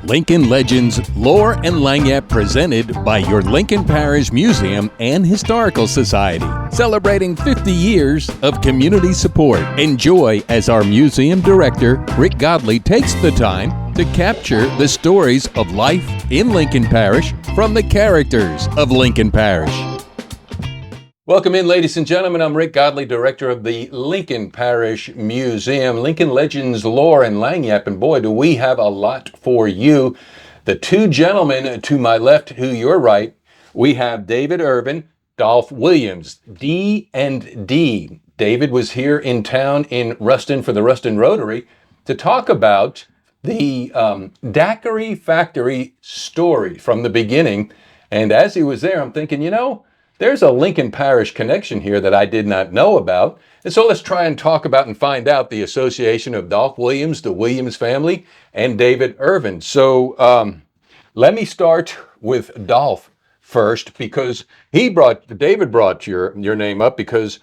Lincoln Legends, Lore and Lagniappe presented by your Lincoln Parish Museum and Historical Society, celebrating 50 years of community support. Enjoy as our museum director, Rick Godley, takes the time to capture the stories of life in Lincoln Parish from the characters of Lincoln Parish. Welcome in, ladies and gentlemen. I'm Rick Godley, director of the Lincoln Parish Museum, Lincoln Legends, Lore and Lagniappe, and boy, do we have a lot for you. The two gentlemen to my left, to your right, we have David Ervin, Dolph Williams, D&D. David was here in town in Ruston for the Ruston Rotary to talk about the daiquiri factory story from the beginning. And as he was there, I'm thinking, there's a Lincoln Parish connection here that I did not know about. And so let's try and talk about and find out the association of Dolph Williams, the Williams family, and David Ervin. So let me start with Dolph first, because David brought your name up because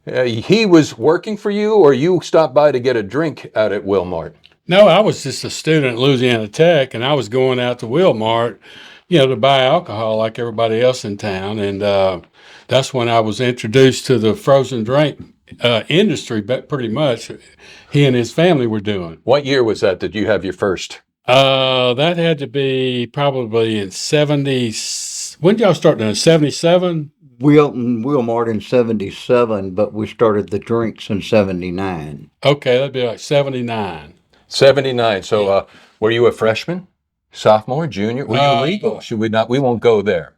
he was working for you, or you stopped by to get a drink out at WilMart. No, I was just a student at Louisiana Tech, and I was going out to WilMart, to buy alcohol like everybody else in town. And that's when I was introduced to the frozen drink industry, but pretty much he and his family were doing. What year was that you have your first? That had to be probably in 70. When did y'all start doing it? 77? WilMart in 77, but we started the drinks in 79. Okay, that'd be like 79. 79. So were you a freshman? Sophomore, junior? Were you legal? Should we not? We won't go there.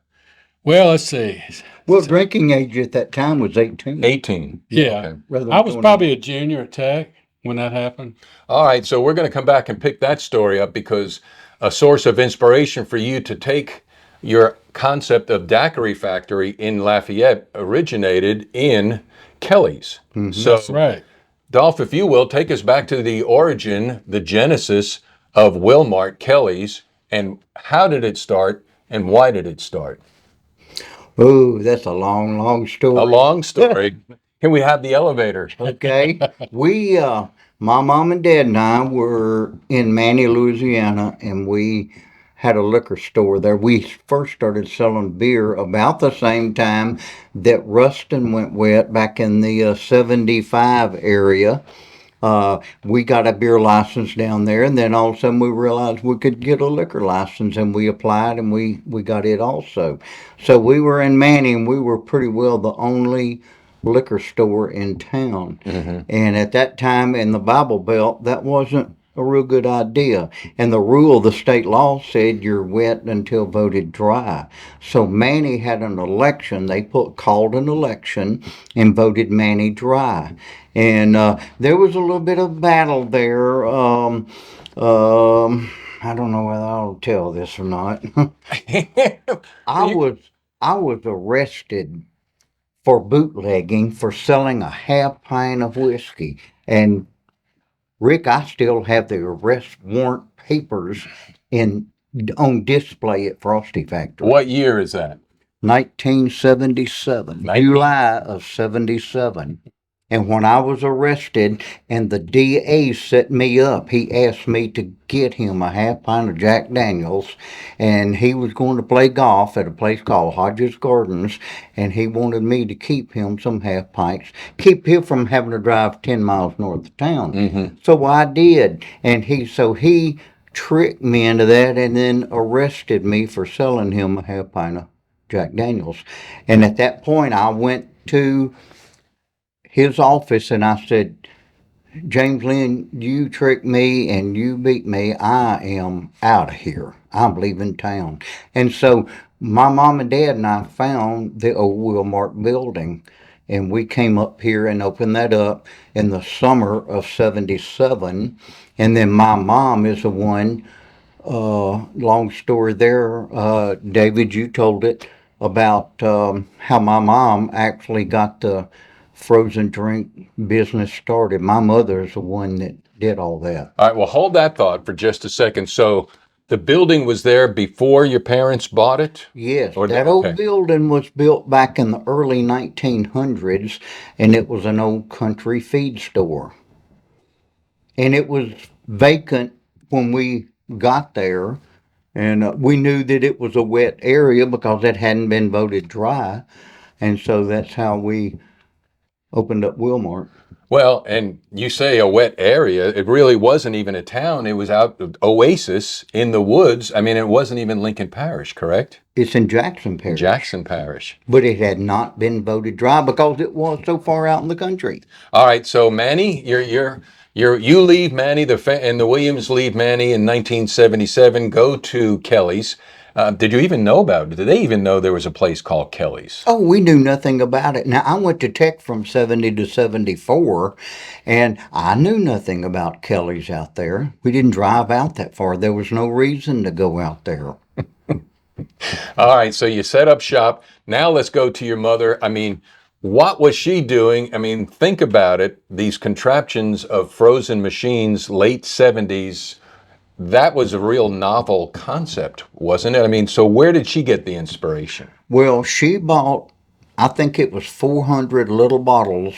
Well, let's see. Well, drinking age at that time was 18. 18. Yeah. Okay. I was probably a junior at Tech when that happened. All right. So we're going to come back and pick that story up, because a source of inspiration for you to take your concept of daiquiri factory in Lafayette originated in Kelly's. Mm-hmm. So, that's right. Dolph, if you will, take us back to the origin, the genesis of WilMart, Kelly's, and how did it start and why did it start? Oh, that's a long, long story. A long story. Can we have the elevator? Okay. My mom and dad and I were in Manny, Louisiana, and we had a liquor store there. We first started selling beer about the same time that Ruston went wet back in the 75 area. We got a beer license down there, and then all of a sudden we realized we could get a liquor license, and we applied, and we got it also. So we were in Manning. We were pretty well the only liquor store in town. Mm-hmm. And at that time in the Bible Belt, that wasn't a real good idea. And the rule, the state law said you're wet until voted dry. So Manny had an election. They called an election and voted Manny dry. And there was a little bit of battle there. I don't know whether I'll tell this or not. I was arrested for bootlegging, for selling a half pint of whiskey. And Rick, I still have the arrest warrant papers on display at Frosty Factory. What year is that? 1977, July of 77. And when I was arrested and the DA set me up, he asked me to get him a half pint of Jack Daniels, and he was going to play golf at a place called Hodges Gardens, and he wanted me to keep him some half pints, keep him from having to drive 10 miles north of town. Mm-hmm. So I did, and he tricked me into that and then arrested me for selling him a half pint of Jack Daniels. And at that point, I went to his office and I said, James Lynn, you tricked me and you beat me. I am out of here. I'm leaving town. And so my mom and dad and I found the old WilMart building, and we came up here and opened that up in the summer of 77. And then my mom is the one, long story there, David, you told it, about how my mom actually got the frozen drink business started. My mother's the one that did all that. All right, well, hold that thought for just a second. So the building was there before your parents bought it? Yes, old building was built back in the early 1900s, and it was an old country feed store. And it was vacant when we got there, and we knew that it was a wet area because it hadn't been voted dry, and so that's how we opened up WilMart. Well, and you say a wet area. It really wasn't even a town. It was out oasis in the woods. I mean, it wasn't even Lincoln Parish, correct? It's in Jackson Parish. Jackson Parish. But it had not been voted dry because it was so far out in the country. All right, so Manny, you leave Manny, and the Williams leave Manny in 1977, go to Kelly's. Did you even know about it? Did they even know there was a place called Kelly's? Oh, we knew nothing about it. Now, I went to Tech from 70 to 74, and I knew nothing about Kelly's out there. We didn't drive out that far. There was no reason to go out there. All right, so you set up shop. Now let's go to your mother. I mean, what was she doing? I mean, think about it. These contraptions of frozen machines, late 70s, that was a real novel concept, wasn't it? I mean, so where did she get the inspiration? Well, she bought, I think it was 400 little bottles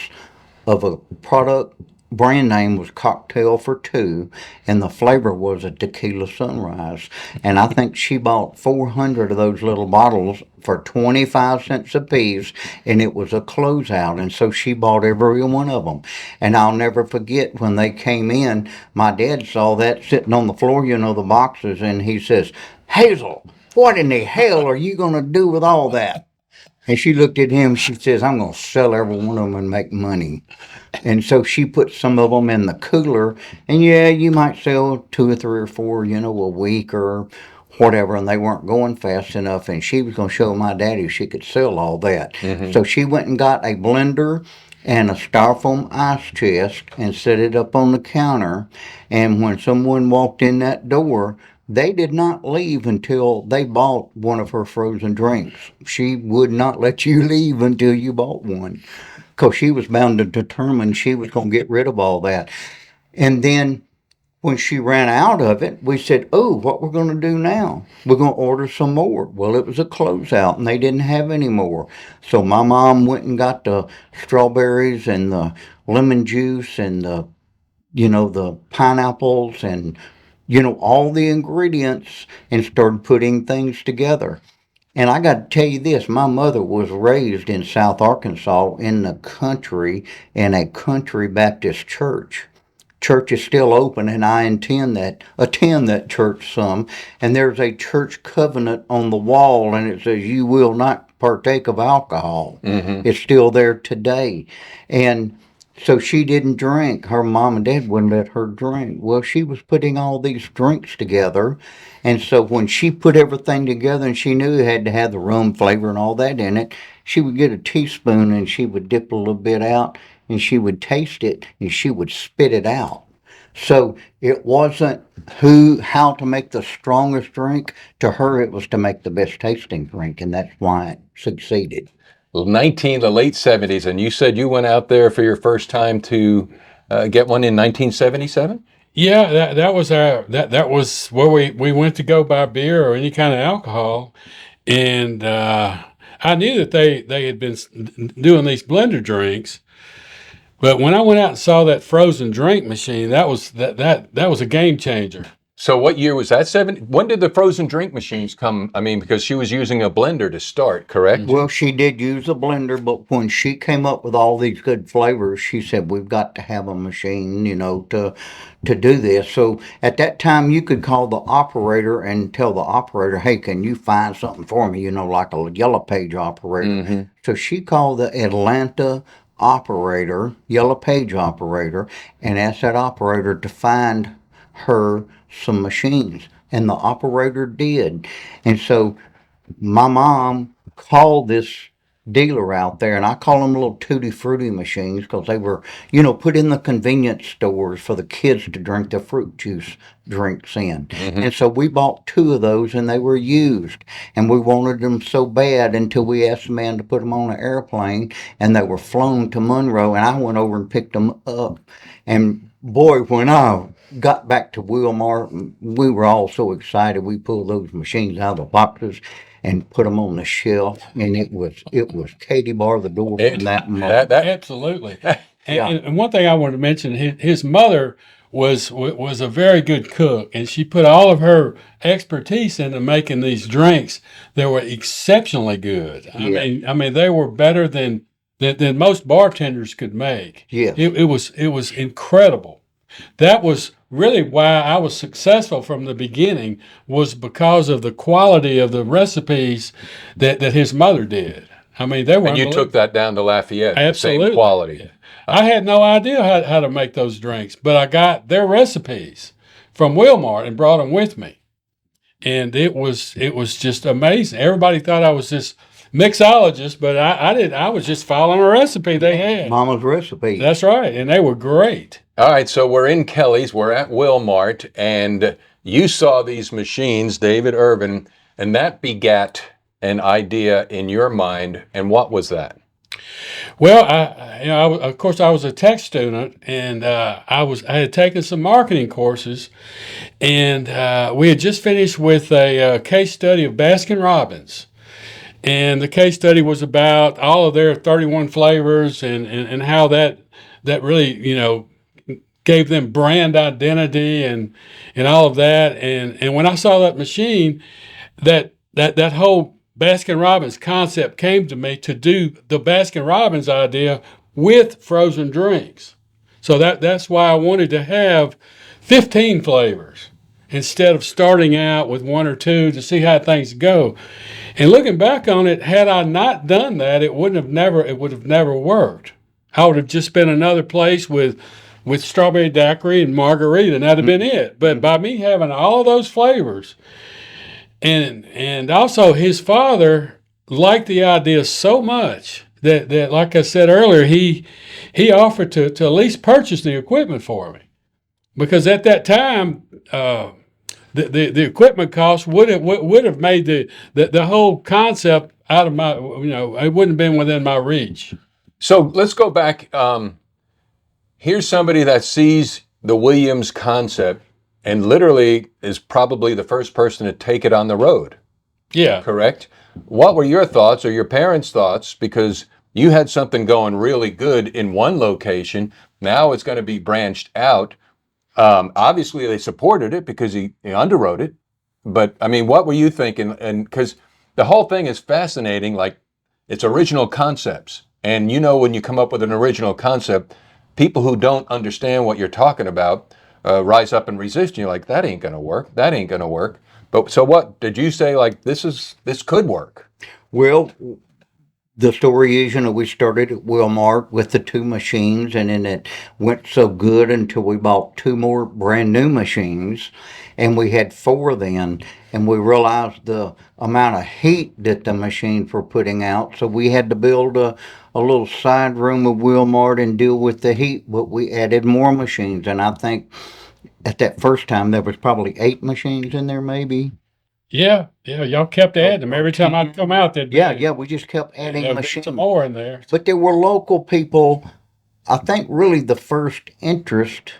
of a product. Brand name was Cocktail for Two, and the flavor was a tequila sunrise. And I think she bought 400 of those little bottles for 25 cents a piece, and it was a closeout. And so she bought every one of them. And I'll never forget when they came in, my dad saw that sitting on the floor, the boxes, and he says, "Hazel, what in the hell are you going to do with all that?" And she looked at him, she says, "I'm going to sell every one of them and make money." And so she put some of them in the cooler, and yeah, you might sell 2 or 3 or 4, a week or whatever, and they weren't going fast enough, and she was going to show my daddy she could sell all that. Mm-hmm. So she went and got a blender and a styrofoam ice chest and set it up on the counter, and when someone walked in that door, they did not leave until they bought one of her frozen drinks. She would not let you leave until you bought one, because she was bound to determine she was going to get rid of all that. And then when she ran out of it, we said, "Oh, what we're going to do now? We're going to order some more." Well, it was a closeout, and they didn't have any more. So my mom went and got the strawberries and the lemon juice and the pineapples and all the ingredients, and started putting things together. And I got to tell you this, my mother was raised in South Arkansas in the country in a country Baptist church. Church is still open, and I attend that church some. And there's a church covenant on the wall, and it says, "You will not partake of alcohol." Mm-hmm. It's still there today. And so she didn't drink. Her mom and dad wouldn't let her drink. Well, she was putting all these drinks together. And so when she put everything together, and she knew it had to have the rum flavor and all that in it, she would get a teaspoon and she would dip a little bit out, and she would taste it and she would spit it out. So it wasn't how to make the strongest drink. To her, it was to make the best tasting drink, and that's why it succeeded. The late 70s, and you said you went out there for your first time to get one in 1977? Yeah, that was where we went to go buy beer or any kind of alcohol, and I knew that they had been doing these blender drinks, but when I went out and saw that frozen drink machine, that was a game changer. So what year was that? When did the frozen drink machines come? I mean, because she was using a blender to start, correct? Well, she did use a blender, but when she came up with all these good flavors, she said, "We've got to have a machine, to do this." So at that time, you could call the operator and tell the operator, "Hey, can you find something for me?" Like a Yellow Page operator. Mm-hmm. So she called the Atlanta operator, Yellow Page operator, and asked that operator to find her some machines, and the operator did. And so my mom called this dealer out there, and I call them little tutti frutti machines because they were, put in the convenience stores for the kids to drink the fruit juice drinks in. Mm-hmm. And so we bought 2 of those, and they were used, and we wanted them so bad until we asked the man to put them on an airplane, and they were flown to Monroe, and I went over and picked them up. And boy, when I got back to WilMart, we were all so excited. We pulled those machines out of the boxes and put them on the shelf, and it was Katie bar the door from that moment. Absolutely. And one thing I wanted to mention, his mother was a very good cook, and she put all of her expertise into making these drinks that were exceptionally good. Yeah. I mean, they were better than most bartenders could make. Yes. It was incredible. That was really why I was successful from the beginning, was because of the quality of the recipes that his mother did. I mean, they were And you took unbelievable. that down to Lafayette, the Absolutely. same quality. I had no idea how to make those drinks, but I got their recipes from WilMart and brought them with me. And it was just amazing. Everybody thought I was this mixologist, but I was just following a recipe they had. Mama's recipe. That's right. And they were great. All right, so we're in Kelly's, we're at WilMart, and you saw these machines, David Ervin, and that begat an idea in your mind. And what was that? Well, of course, I was a tech student, and I had taken some marketing courses, and we had just finished with a case study of Baskin Robbins, and the case study was about all of their 31 flavors and how that really gave them brand identity and all of that, and when I saw that machine, that whole Baskin Robbins concept came to me to do the Baskin Robbins idea with frozen drinks. So that's why I wanted to have 15 flavors instead of starting out with one or two to see how things go. And looking back on it, had I not done that, it would have never worked. I would have just been another place with strawberry daiquiri and margarita, and that'd have been it. But by me having all those flavors, and also his father liked the idea so much that like I said earlier, he offered to at least purchase the equipment for me, because at that time the equipment cost would have made the whole concept out of my, it wouldn't have been within my reach. So let's go back. Here's somebody that sees the Williams concept and literally is probably the first person to take it on the road. Yeah. Correct? What were your thoughts or your parents' thoughts? Because you had something going really good in one location. Now it's going to be branched out. Obviously, they supported it because he underwrote it. But, I mean, what were you thinking? And because the whole thing is fascinating, like it's original concepts. And when you come up with an original concept, people who don't understand what you're talking about rise up and resist. And you're like, that ain't going to work. That ain't going to work. But so what did you say? Like, this could work? Well, the story is, we started at WilMart with the two machines, and then it went so good until we bought two more brand new machines, and we had four then, and we realized the amount of heat that the machines were putting out, so we had to build a little side room of WilMart and deal with the heat, but we added more machines, and I think at that first time there was probably 8 machines in there, maybe. Yeah, y'all kept adding them. Every time I'd come out, there'd be Yeah, we just kept adding machines. some more in there. But there were local people. I think really the first interest,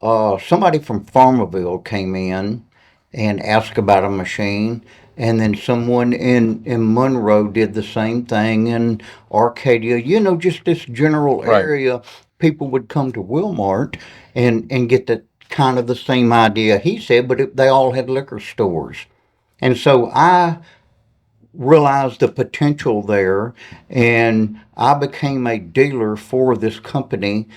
somebody from Farmerville came in and asked about a machine, and then someone in Monroe did the same thing, in Arcadia, just this general Right. area. People would come to WilMart and get the kind of the same idea he said, but they all had liquor stores. And so I realized the potential there, and I became a dealer for this company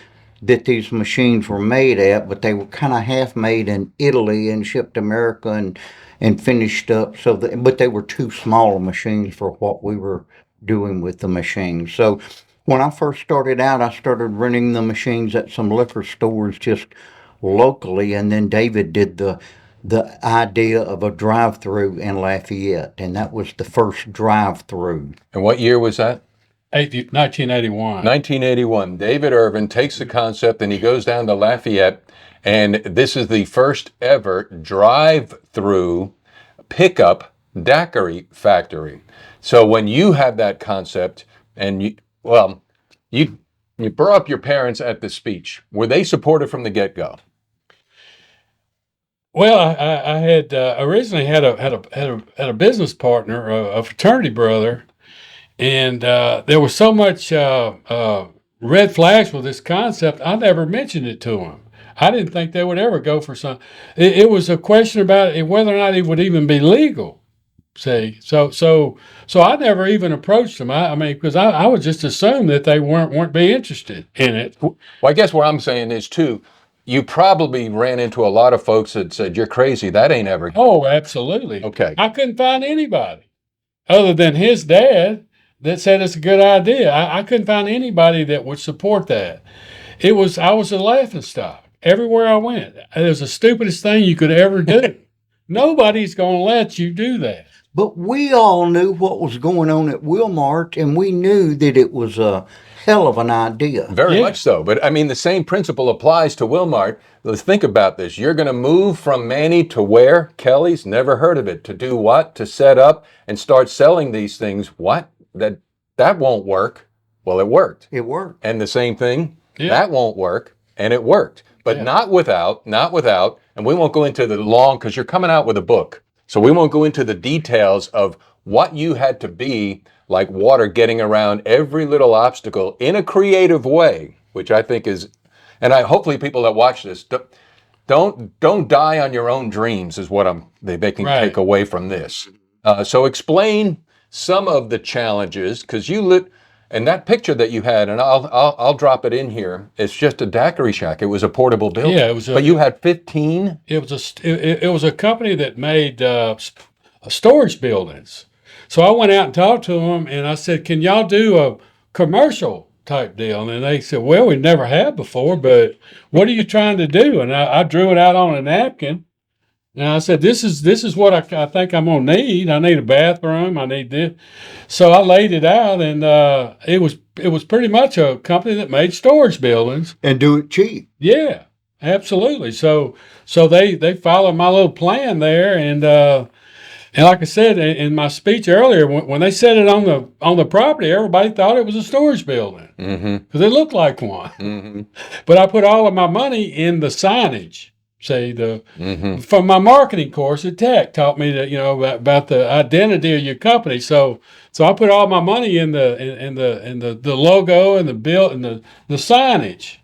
that these machines were made at, but they were kind of half made in Italy and shipped to America and finished up. But they were too small machines for what we were doing with the machines. So when I first started out, I started renting the machines at some liquor stores just locally, and then David did the idea of a drive-through in Lafayette, and that was the first drive-through. And what year was that? 1981. 1981. David Ervin takes the concept and he goes down to Lafayette, and this is the first ever drive-through pickup daiquiri factory. So when you had that concept, and you brought up your parents at the speech, were they supportive from the get-go? Well, I had originally had a business partner, a fraternity brother, and there was so much red flags with this concept. I never mentioned it to him. I didn't think they would ever go for some. It was a question about whether or not it would even be legal. See, so I never even approached them. I mean, because I would just assume that they weren't be interested in it. Well, I guess what I'm saying is too, you probably ran into a lot of folks that said, "You're crazy. That ain't ever." Oh, absolutely. Okay. I couldn't find anybody other than his dad that said it's a good idea. I couldn't find anybody that would support that. I was a laughing stock everywhere I went. It was the stupidest thing you could ever do. Nobody's going to let you do that. But we all knew what was going on at WilMart, and we knew that it was a hell of an idea. Very Yeah. much so. But I mean, the same principle applies to Wilmart. Let's think about this. You're going to move from Manny to where? Kelly's? Never heard of it. To do what? To set up and start selling these things. What? That won't work. Well, it worked. It worked. And the same thing, Yeah. that won't work. And it worked. But Yeah. not without, and we won't go into the long, because you're coming out with a book. So we won't go into the details of what you had to be like water getting around every little obstacle in a creative way, which I think is, and hopefully people that watch this don't die on your own dreams is what they can Right. take away from this. So explain some of the challenges, because and that picture that you had, and I'll drop it in here. It's just a daiquiri shack. It was a portable building. Yeah, it was. But you had 15. It was a company that made storage buildings. So I went out and talked to them, and I said, "Can y'all do a commercial type deal?" And they said, "Well, we never have before, but what are you trying to do?" And I drew it out on a napkin, and I said, "This is what I think I'm gonna need. I need a bathroom. I need this." So I laid it out, and it was pretty much a company that made storage buildings. And do it cheap. Yeah, absolutely. So they followed my little plan there, and like I said in my speech earlier, when they set it on the property, everybody thought it was a storage building because it looked like one. But I put all of my money in the signage. Say from my marketing course at Tech taught me that about the identity of your company. So I put all my money in the logo and the bill and the signage,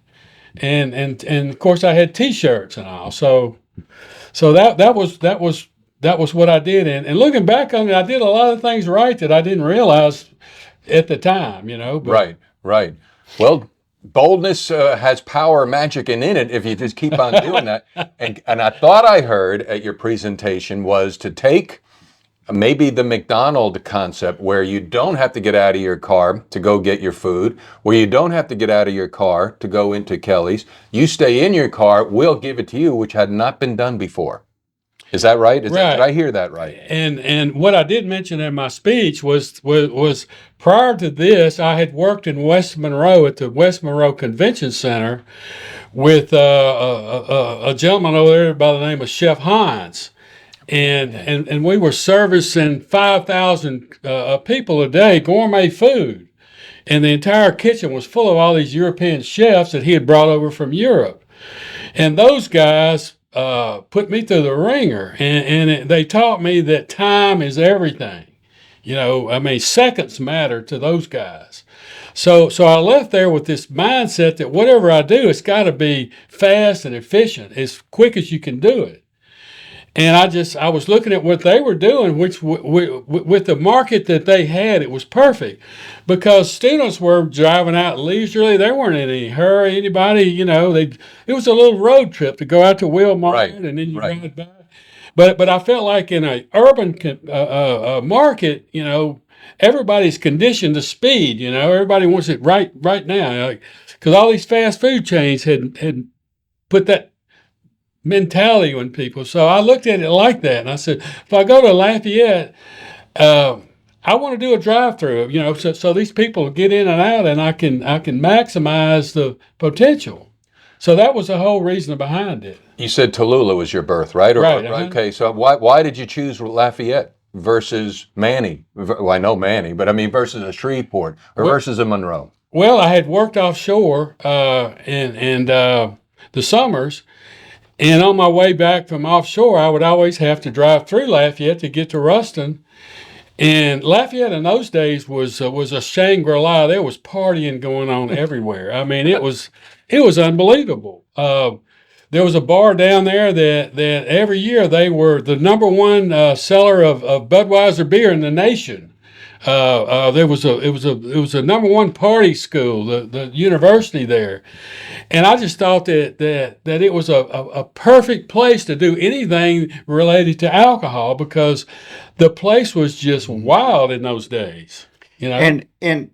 and of course I had T-shirts and all. So that was what I did. And looking back on it, I did a lot of things right that I didn't realize at the time. But, Right. Well, boldness has power, magic, and in it if you just keep on doing that. And I thought I heard at your presentation was to take maybe the McDonald's concept where you don't have to get out of your car to go get your food, where you don't have to get out of your car to go into Kelly's. You stay in your car, we'll give it to you, which had not been done before. Is that right? Did I hear that right? And what I did mention in my speech was prior to this, I had worked in West Monroe at the West Monroe Convention Center with a gentleman over there by the name of Chef Hines. And we were servicing 5,000 people a day, gourmet food. And the entire kitchen was full of all these European chefs that he had brought over from Europe. And those guys put me through the ringer, and they taught me that time is everything. Seconds matter to those guys. So I left there with this mindset that whatever I do, it's got to be fast and efficient, as quick as you can do it. And I was looking at what they were doing, which with the market that they had, it was perfect because students were driving out leisurely. They weren't in any hurry. Anybody, it was a little road trip to go out to WilMart Right, and then you right. ride by. But I felt like in an urban market, everybody's conditioned to speed. Everybody wants it right now, because all these fast food chains had put that mentality on people. So I looked at it like that, and I said, if I go to Lafayette, I want to do a drive-through. So these people get in and out, and I can maximize the potential. So that was the whole reason behind it. You said Tallulah was your birth, right? Right. Okay, so why did you choose Lafayette versus Manny? Well, I know Manny, but I mean versus a Shreveport or versus a Monroe? Well, I had worked offshore in the summers, and on my way back from offshore, I would always have to drive through Lafayette to get to Ruston. And Lafayette in those days was a Shangri-La. There was partying going on everywhere. I mean, it was unbelievable. there was a bar down there that every year they were the number one seller of Budweiser beer in the nation. It was a number one party school, the university there, and I just thought that it was a perfect place to do anything related to alcohol because the place was just wild in those days. And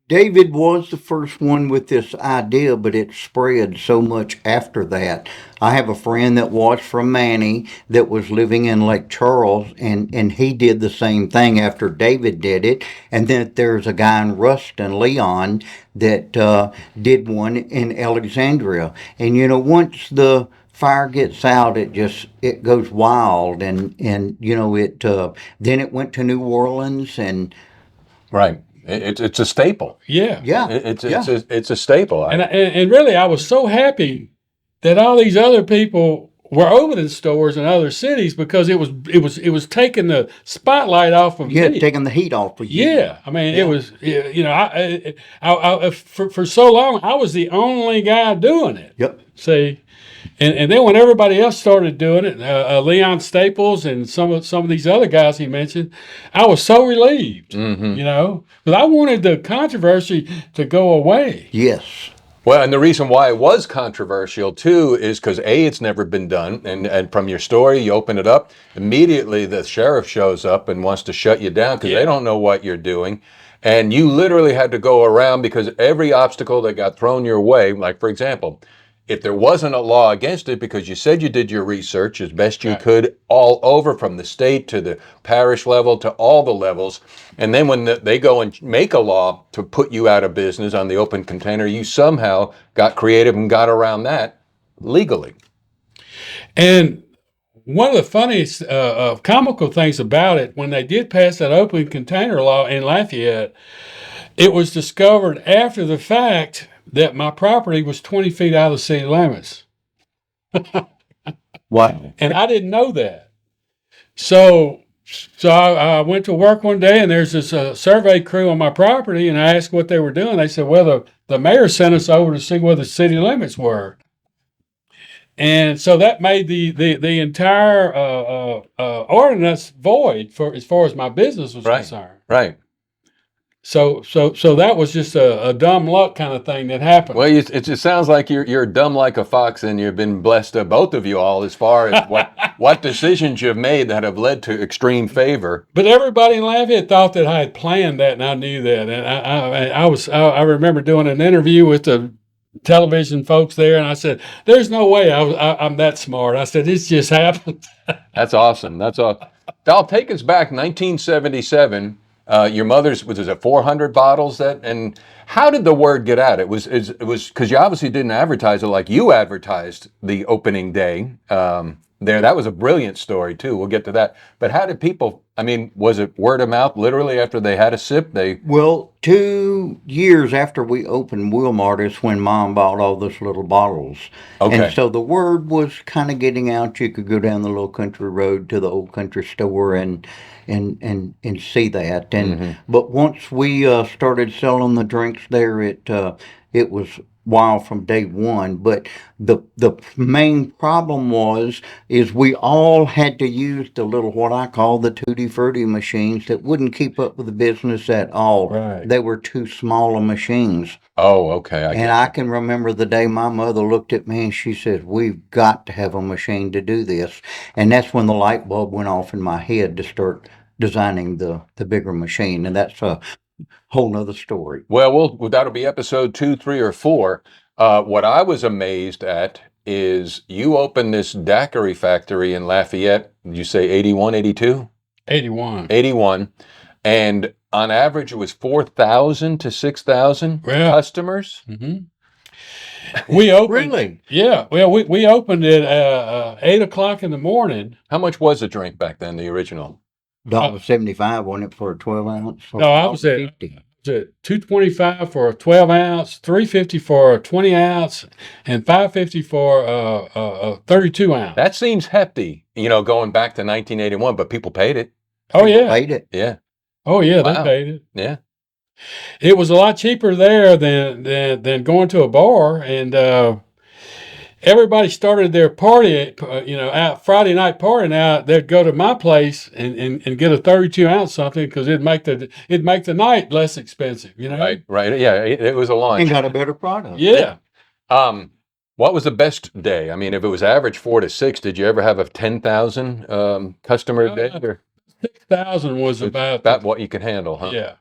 David was the first one with this idea, but it spread so much after that. I have a friend that was from Manny that was living in Lake Charles, and he did the same thing after David did it. And then there's a guy in Ruston, Leon, that did one in Alexandria. And once the fire gets out, it goes wild, and it then it went to New Orleans and. Right. It's a staple. Yeah. It's a staple. And really, I was so happy that all these other people were opening stores in other cities because it was taking the spotlight off of me. Taking the heat off of you. Yeah, I mean, it was I for so long I was the only guy doing it. Yep. See. And then when everybody else started doing it, Leon Staples and some of these other guys he mentioned, I was so relieved, because I wanted the controversy to go away. Yes. Well, and the reason why it was controversial too is because it's never been done, and from your story, you open it up, immediately the sheriff shows up and wants to shut you down because they don't know what you're doing. And you literally had to go around because every obstacle that got thrown your way, like for example, if there wasn't a law against it, because you said you did your research as best you could all over from the state to the parish level to all the levels, and then when they go and make a law to put you out of business on the open container, you somehow got creative and got around that legally. And one of the funniest comical things about it, when they did pass that open container law in Lafayette, it was discovered after the fact that my property was 20 feet out of the city limits. Wow. And I didn't know that. So I went to work one day, and there's this survey crew on my property, and I asked what they were doing. They said, well, the mayor sent us over to see where the city limits were. And so that made the entire ordinance void as far as my business was concerned. Right. So that was just a dumb luck kind of thing that happened. Well, it just sounds like you're dumb like a fox, and you've been blessed, both of you all, as far as what decisions you've made that have led to extreme favor. But everybody in Lafayette thought that I had planned that, and I knew that. And I remember doing an interview with the television folks there, and I said, "There's no way I'm that smart." I said, "It's just happened." That's awesome. That's awesome. Dolph, take us back 1977. Your mother's, was it 400 bottles and how did the word get out? It was because you obviously didn't advertise it like you advertised the opening day there. That was a brilliant story too. We'll get to that. But how did people, was it word of mouth literally after they had a sip? Well, 2 years after we opened WilMart is when Mom bought all those little bottles. Okay. And so the word was kind of getting out. You could go down the little country road to the old country store and see that. And but once we started selling the drinks there, it was wow from day one. But the main problem is we all had to use the little, what I call the tutti frutti machines that wouldn't keep up with the business at all. Right. They were too small of machines. Oh, okay. I can remember the day my mother looked at me and she said, "We've got to have a machine to do this." And that's when the light bulb went off in my head to start designing the bigger machine. And that's a whole nother story. Well, that'll be episode 2, 3, or 4. What I was amazed at is you opened this daiquiri factory in Lafayette. Did you say 81, 82? 81. 81. And on average, it was 4,000 to 6,000 customers. Mm-hmm. We opened. Really? Yeah. Well, we opened it 8 o'clock in the morning. How much was a drink back then, the original? $1.75, wasn't it, for a 12 ounce? No, I was at $2.25 for a 12 ounce, $3.50 for a 20 ounce, and $5.50 for a 32 ounce. That seems hefty, going back to 1981, but people paid it. Oh, yeah. Paid it. Yeah. Oh, yeah, Wow. they paid it. Yeah. It was a lot cheaper there than going to a bar, and everybody started their party, out Friday night party. Now they'd go to my place and get a 32 ounce something because it'd make the night less expensive. Right. Yeah, it was a launch. And got a better product. Yeah. What was the best day? I mean, if it was average 4 to 6, did you ever have a 10,000 customer day? Or 6,000 was about what you could handle, huh? Yeah.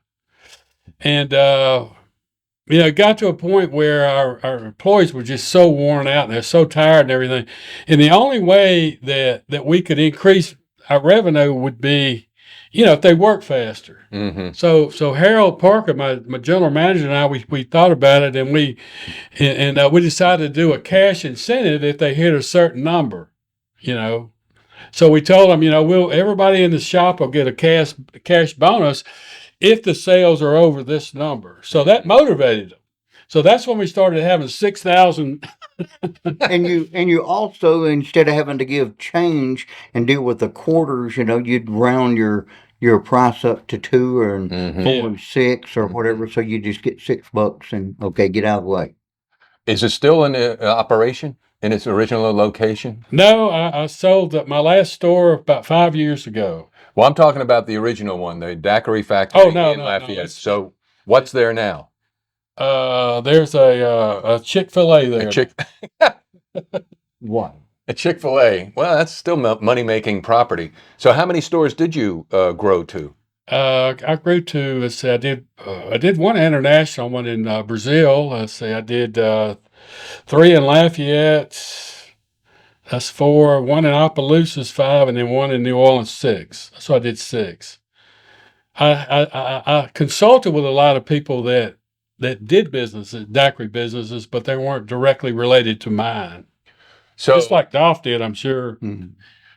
And it got to a point where our employees were just so worn out and they're so tired and everything. And the only way that we could increase our revenue would be, if they worked faster. Mm-hmm. So Harold Parker, my general manager, and I, we thought about it, and we decided to do a cash incentive if they hit a certain number. So we told them, everybody in the shop will get a cash bonus if the sales are over this number. So that motivated them. So that's when we started having 6,000. And you also, instead of having to give change and deal with the quarters, you'd round your price up to 2 or 4 and 6 or whatever. So you just get $6 and okay, get out of the way. Is it still in operation in its original location? No, I sold my last store about 5 years ago. Well, I'm talking about the original one, the daiquiri factory in Lafayette. No, So what's there now? There's a Chick-fil-A there. What? A Chick-fil-A. Well, that's still money-making property. So how many stores did you grow to? I grew to, let's see, I did one international, one in Brazil. Let's see, I did 3 in Lafayette. That's 4. 1 in Opelousas, 5, and then 1 in New Orleans, 6. So I did 6. I consulted with a lot of people that did businesses, daiquiri businesses, but they weren't directly related to mine. So just like Dolph did, I'm sure. Mm-hmm.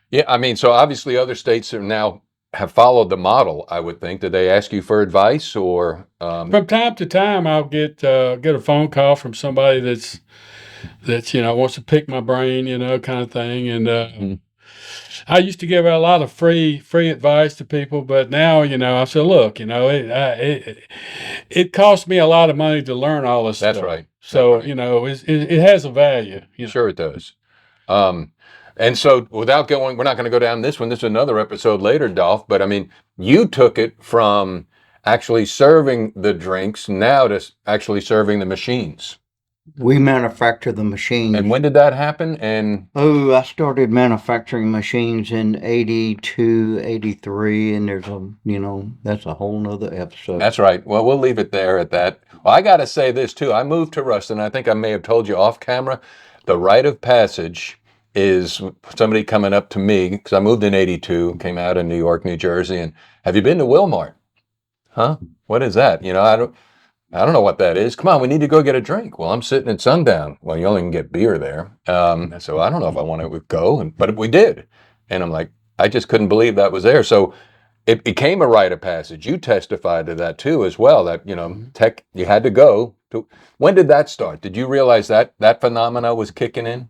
Yeah, I mean, so obviously other states have followed the model, I would think. Did they ask you for advice or? From time to time, I'll get a phone call from somebody that's wants to pick my brain, kind of thing. And I used to give out a lot of free advice to people, but now, I said, look, it costs me a lot of money to learn all this stuff. That's right. So, it has a value. Sure it does. And so without going, we're not going to go down this one. This is another episode later, Dolph. But I mean, you took it from actually serving the drinks now to actually serving the machines. We manufacture the machines. And when did that happen? And I started manufacturing machines in 82, 83, and there's that's a whole nother episode. That's right. Well, we'll leave it there at that. Well, I got to say this too. I moved to Ruston. I think I may have told you off camera. The rite of passage is somebody coming up to me, because I moved in 82, came out in New York, New Jersey, and have you been to WilMart? Huh? What is that? I don't know what that is. Come on, we need to go get a drink. Well, I'm sitting at sundown. Well, you only can get beer there. So I don't know if I want to go, but we did. And I'm like, I just couldn't believe that was there. So it became a rite of passage. You testified to that too as well, that, tech, you had to go. When did that start? Did you realize that phenomena was kicking in?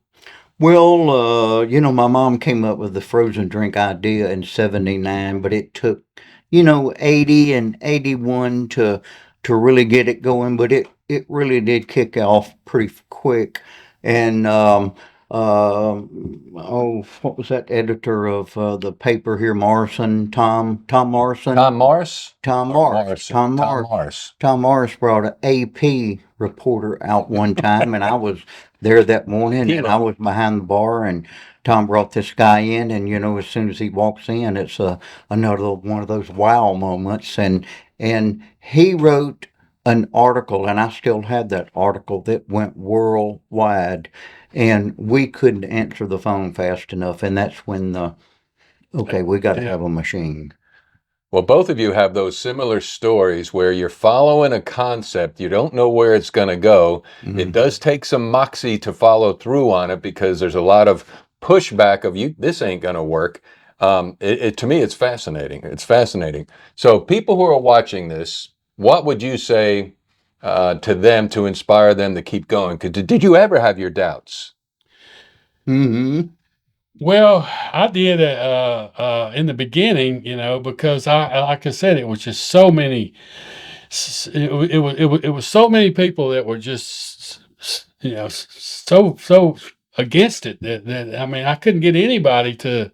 Well, my mom came up with the frozen drink idea in 79, but it took, 80 and 81 to really get it going, but it really did kick off pretty quick. And what was that editor of the paper here, Morrison, Tom Morrison? Tom Morris? Tom Morris brought an AP reporter out one time, and I was there that morning, and I was behind the bar, and Tom brought this guy in, and as soon as he walks in, it's another one of those wow moments, and he wrote an article, and I still have that article, that went worldwide, and we couldn't answer the phone fast enough, and that's when we got to have a machine. Well, both of you have those similar stories where you're following a concept, you don't know where it's going to go. Mm-hmm. It does take some moxie to follow through on it because there's a lot of pushback of this ain't going to work. To me, it's fascinating. It's fascinating. So people who are watching this, what would you say to them to inspire them to keep going? Did you ever have your doubts? Mm-hmm. Well, I did in the beginning, because like I said, it was just so many. It was so many people that were just, so against it. I mean, I couldn't get anybody to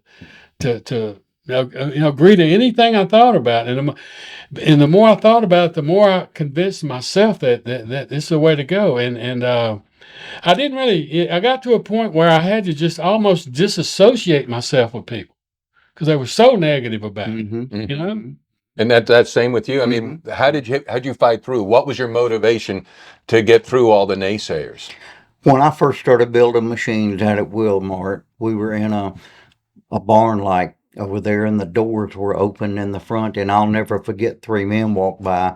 agree to anything I thought about. And the more I thought about it, the more I convinced myself that this is the way to go. And I didn't really. I got to a point where I had to just almost disassociate myself with people because they were so negative about it. You know. And that's same with you. I mean, how'd you fight through? What was your motivation to get through all the naysayers? When I first started building machines out at WilMart, we were in a barn like over there, and the doors were open in the front, and I'll never forget 3 men walked by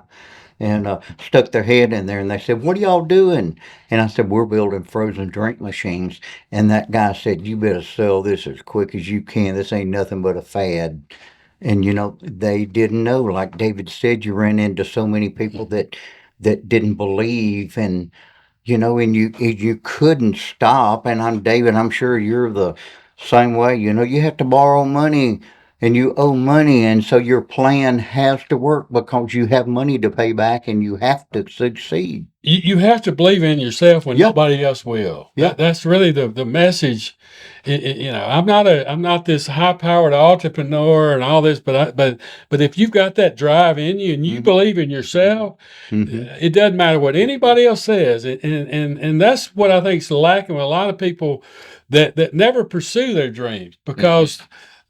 and stuck their head in there, and they said, "What are y'all doing?" And I said, "We're building frozen drink machines." And that guy said, "You better sell this as quick as you can. This ain't nothing but a fad." And they didn't know. Like David said, you ran into so many people that didn't believe, and and you couldn't stop. And I'm David. I'm sure you're the same way. You have to borrow money, and you owe money, and so your plan has to work because you have money to pay back, and you have to succeed. You have to believe in yourself when nobody else will. That's really the message. I'm not this high-powered entrepreneur and all this, but if you've got that drive in you and you believe in yourself, it doesn't matter what anybody else says. And that's what I think is lacking with a lot of people that never pursue their dreams because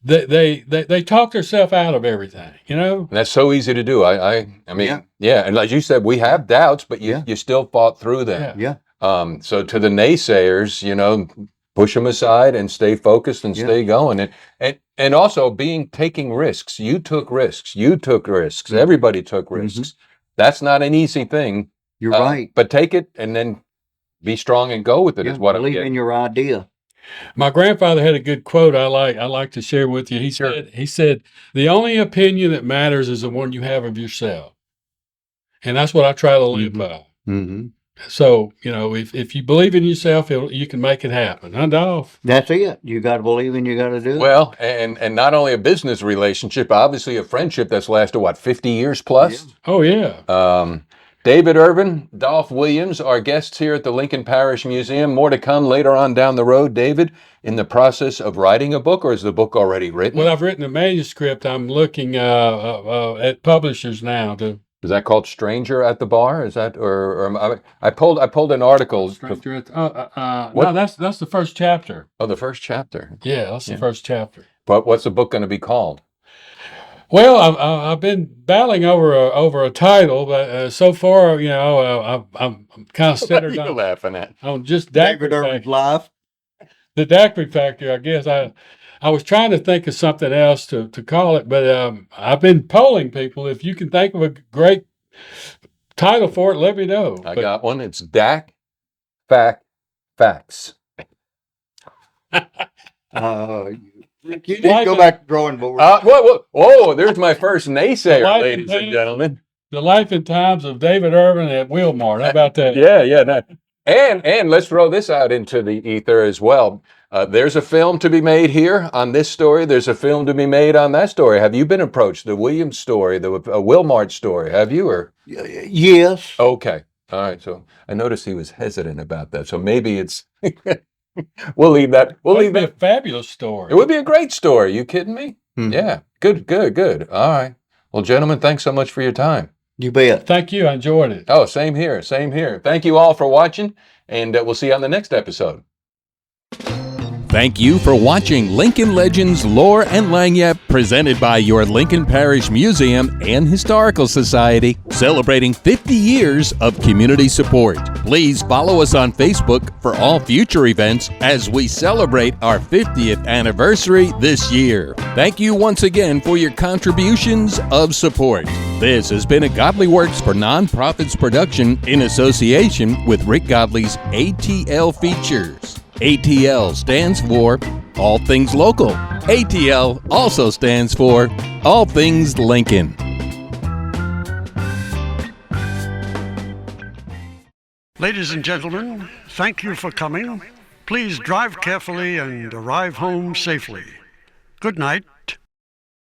they talk themselves out of everything, And that's so easy to do. I mean, and like you said, we have doubts, but you still fought through them. So to the naysayers, push them aside and stay focused and stay going. And also taking risks. You took risks. Everybody took risks. That's not an easy thing. You're right. But take it and then be strong and go with it is what I'm believe getting. in your idea. My grandfather had a good quote I like to share with you. He said, "The only opinion that matters is the one you have of yourself." And that's what I try to live by. So, if you believe in yourself, you can make it happen. Huh, Dolph? That's it. You got to believe and you got to do it. Well, and not only a business relationship, obviously a friendship that's lasted, 50 years plus? Yeah. Oh, yeah. David Ervin, Dolph Williams, our guests here at the Lincoln Parish Museum. More to come later on down the road. David, in the process of writing a book, or is the book already written? Well, I've written a manuscript. I'm looking at publishers now to... Is that called Stranger at the Bar? Is that, or I pulled an article. Stranger at no, that's the first chapter. Oh, the first chapter. Yeah, that's the first chapter. But what's the book going to be called? Well, I've been battling over a title, but so far, I'm kind of centered on. What are you laughing at? On just David Ervin's life. The Daiquiri Factory, I guess. I was trying to think of something else to call it, but I've been polling people. If you can think of a great title for it, let me know. I got one. It's DAC Facts. You need to go back to drawing board. Whoa, there's my first naysayer, ladies and gentlemen. The life and times of David Ervin at WilMart. How about that? Yeah. And let's throw this out into the ether as well. There's a film to be made here on this story. There's a film to be made on that story. Have you been approached? The Williams story, the WilMart story. Have you? Or yes. Okay. All right. So I noticed he was hesitant about that. So maybe it's... We'll leave that. It would be a fabulous story. It would be a great story. You kidding me? Yeah. Good. All right. Well, gentlemen, thanks so much for your time. You bet. Thank you. I enjoyed it. Oh, same here. Thank you all for watching, and we'll see you on the next episode. Thank you for watching Lincoln Legends Lore and Lagniappe, presented by your Lincoln Parish Museum and Historical Society, celebrating 50 years of community support. Please follow us on Facebook for all future events as we celebrate our 50th anniversary this year. Thank you once again for your contributions of support. This has been a Godly Works for Nonprofits production in association with Rick Godley's ATL Features. ATL stands for All Things Local. ATL also stands for All Things Lincoln. Ladies and gentlemen, thank you for coming. Please drive carefully and arrive home safely. Good night.